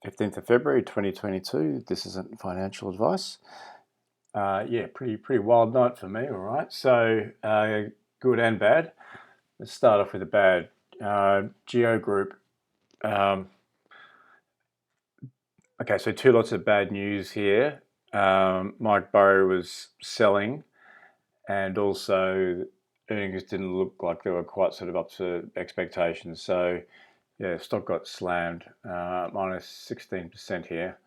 15th of February 2022. This isn't financial advice. Yeah, pretty wild night for me. All right, so good and bad. Let's start off with the bad. Geo Group. Um, okay, so two lots of bad news here. Mike Burry was selling, and also earnings didn't look like they were quite sort of up to expectations. So yeah, stock got slammed, minus 16% here.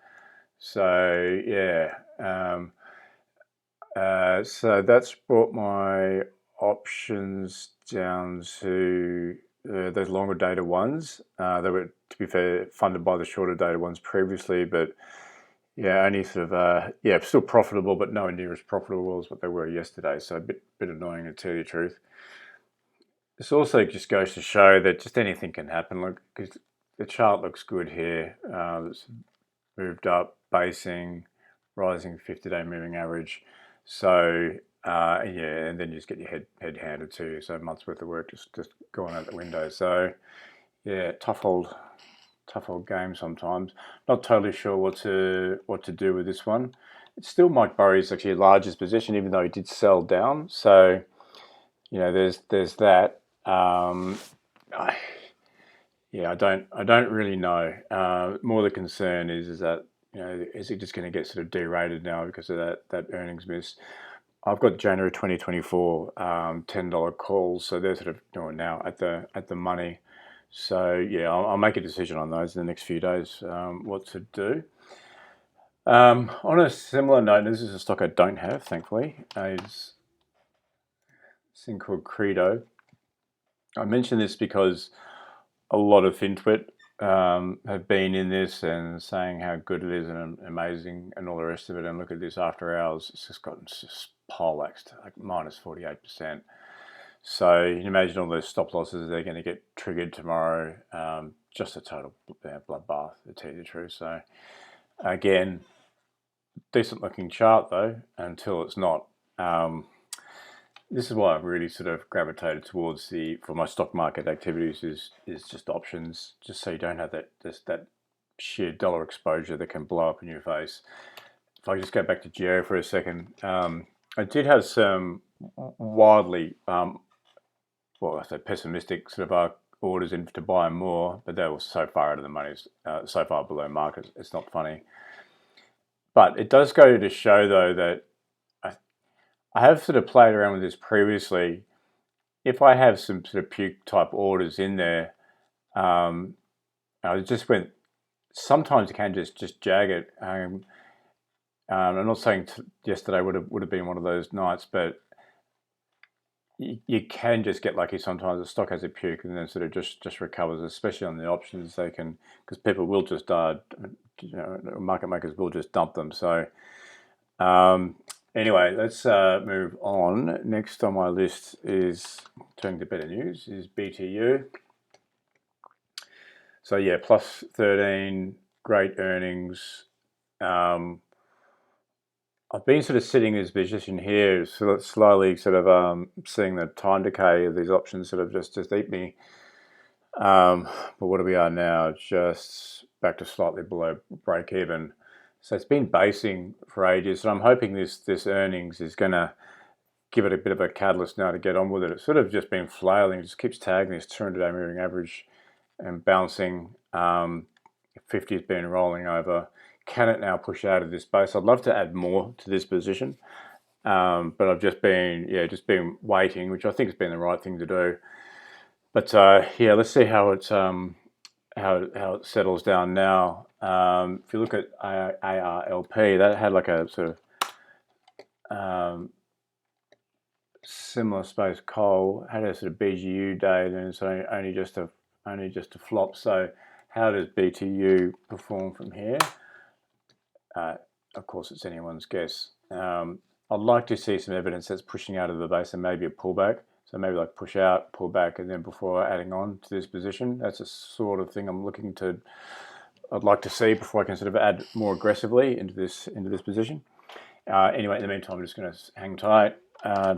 So yeah, so that's brought my options down to those longer dated ones. They were, to be fair, funded by the shorter dated ones previously, but yeah, only sort of yeah, still profitable, but nowhere near as profitable as what they were yesterday. So a bit annoying, to tell you the truth. This also just goes to show that just anything can happen. Look, because the chart looks good here. It's moved up, basing, rising 50-day moving average. So yeah, and then you just get your head handed to you. So a month's worth of work just going out the window. So yeah, tough old game sometimes. Not totally sure what to do with this one. It's still Mike Burry's actually largest position, even though he did sell down. So you know, there's that. Yeah, I don't really know. More the concern is that, you know, is it just going to get sort of derated now because of that earnings miss? I've got January 2024 $10 calls, so they're sort of doing now at the money. So yeah, I'll make a decision on those in the next few days, what to do. On a similar note, this is a stock I don't have, thankfully. Is this thing called Crdo. I mention this because a lot of fintwit have been in this and saying how good it is and amazing and all the rest of it. And look at this after hours; it's just gotten just poleaxed, like minus 48%. So you can imagine all those stop losses they're going to get triggered tomorrow. Just a total bloodbath, to tell you the truth. So again, decent looking chart though, until it's not. This is why I've really sort of gravitated towards for my stock market activities is just options, just so you don't have that sheer dollar exposure that can blow up in your face. If I just go back to Geo for a second, I did have some wildly, well, I say pessimistic sort of orders in to buy more, but they were so far out of the money, so far below market, it's not funny. But it does go to show though that I have sort of played around with this previously. If I have some sort of puke type orders in there, I just went. Sometimes you can just jag it. I'm not saying yesterday would have been one of those nights, but you can just get lucky sometimes. The stock has a puke and then sort of just recovers, especially on the options. They can, because people will just market makers will just dump them. So anyway, let's move on. Next on my list is, turning to better news, is BTU. So yeah, plus 13, great earnings. I've been sort of sitting in this position here, sort of slowly sort of seeing the time decay of these options sort of just eat me. But what do we are now? Just back to slightly below break even. So it's been basing for ages, and I'm hoping this earnings is going to give it a bit of a catalyst now to get on with it. It's sort of just been flailing. It just keeps tagging this 200-day moving average and bouncing. 50 has been rolling over. Can it now push out of this base? I'd love to add more to this position, but I've just been waiting, which I think has been the right thing to do. But yeah, let's see how it settles down now. If you look at ARLP, that had like a sort of similar space. Coal had a sort of BGU day, then it's only just a flop. So how does BTU perform from here? Of course, it's anyone's guess. I'd like to see some evidence that's pushing out of the base and maybe a pullback. So maybe like push out, pull back, and then before adding on to this position. That's the sort of thing I'd like to see before I can sort of add more aggressively into this position. Anyway, in the meantime, I'm just going to hang tight.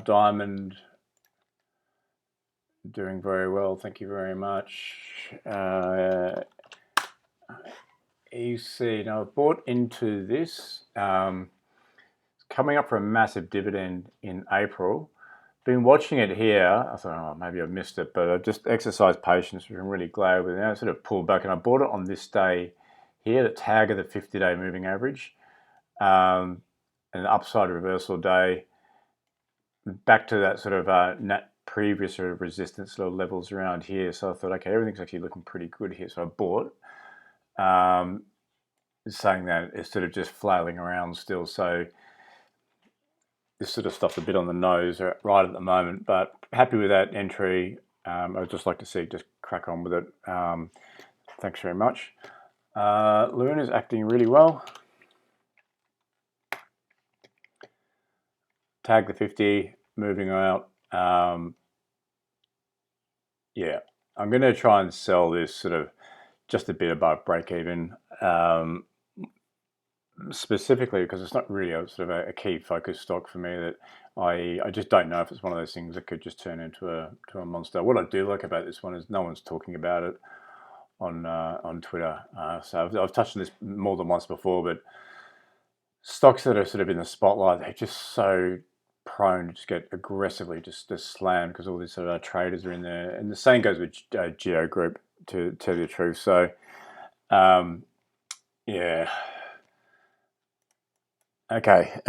Diamond doing very well. Thank you very much. you see, now I've bought into this. It's coming up for a massive dividend in April. Been watching it here. I thought, oh, maybe I missed it, but I just exercised patience, which I'm really glad with. Now I sort of pulled back, and I bought it on this day here, the tag of the 50-day moving average, and an upside reversal day, back to that sort of previous sort of resistance levels around here. So I thought, okay, everything's actually looking pretty good here. So I bought, saying that it's sort of just flailing around still. So this sort of stuff's a bit on the nose right at the moment, but happy with that entry. I'd just like to see just crack on with it. Thanks very much. Luna's acting really well. Tag the 50, moving out. Yeah, I'm going to try and sell this sort of just a bit above break even. Specifically because it's not really a sort of a key focus stock for me, that I just don't know if it's one of those things that could just turn into a monster. What I do like about this one is no one's talking about it on Twitter. So I've touched on this more than once before, but stocks that are sort of in the spotlight, they're just so prone to just get aggressively just slammed because all these sort of traders are in there. And the same goes with Geo Group, to tell you the truth. So yeah. Okay,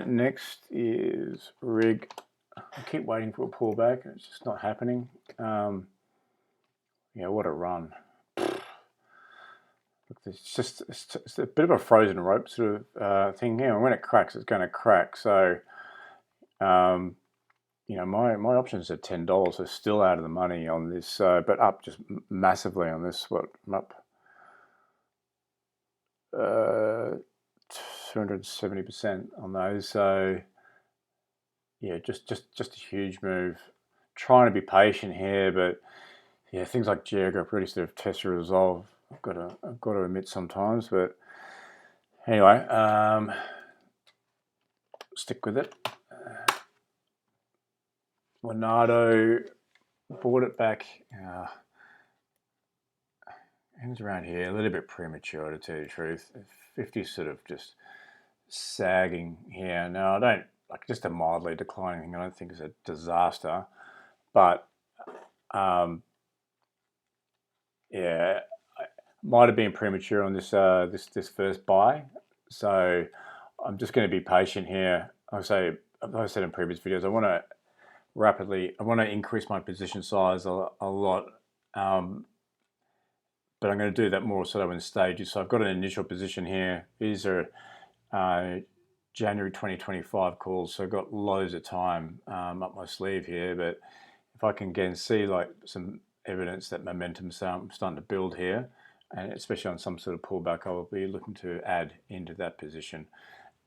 next is rig. I keep waiting for a pullback. It's just not happening. Yeah, what a run. It's a bit of a frozen rope sort of thing here. And when it cracks, it's going to crack. So, you know, my options are $10. So still out of the money on this, but up just massively on this. What, I'm up 270% on those. So yeah, just a huge move. Trying to be patient here, but yeah, things like Geogroup really sort of test your resolve. I've got to admit sometimes, but anyway, stick with it. Leonardo, bought it back. Ends around here, a little bit premature to tell you the truth. 50 sort of just sagging here. Now I don't like, just a mildly declining. I don't think it's a disaster, but yeah, might have been premature on this this first buy. So I'm just going to be patient here. I've said in previous videos, I want to increase my position size a lot, but I'm going to do that more sort of in stages. So I've got an initial position here. These are January 2025 calls, so I've got loads of time up my sleeve here. But if I can again see like some evidence that momentum's starting to build here, and especially on some sort of pullback, I will be looking to add into that position,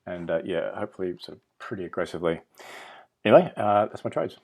and yeah, hopefully sort of pretty aggressively. Anyway, that's my trades.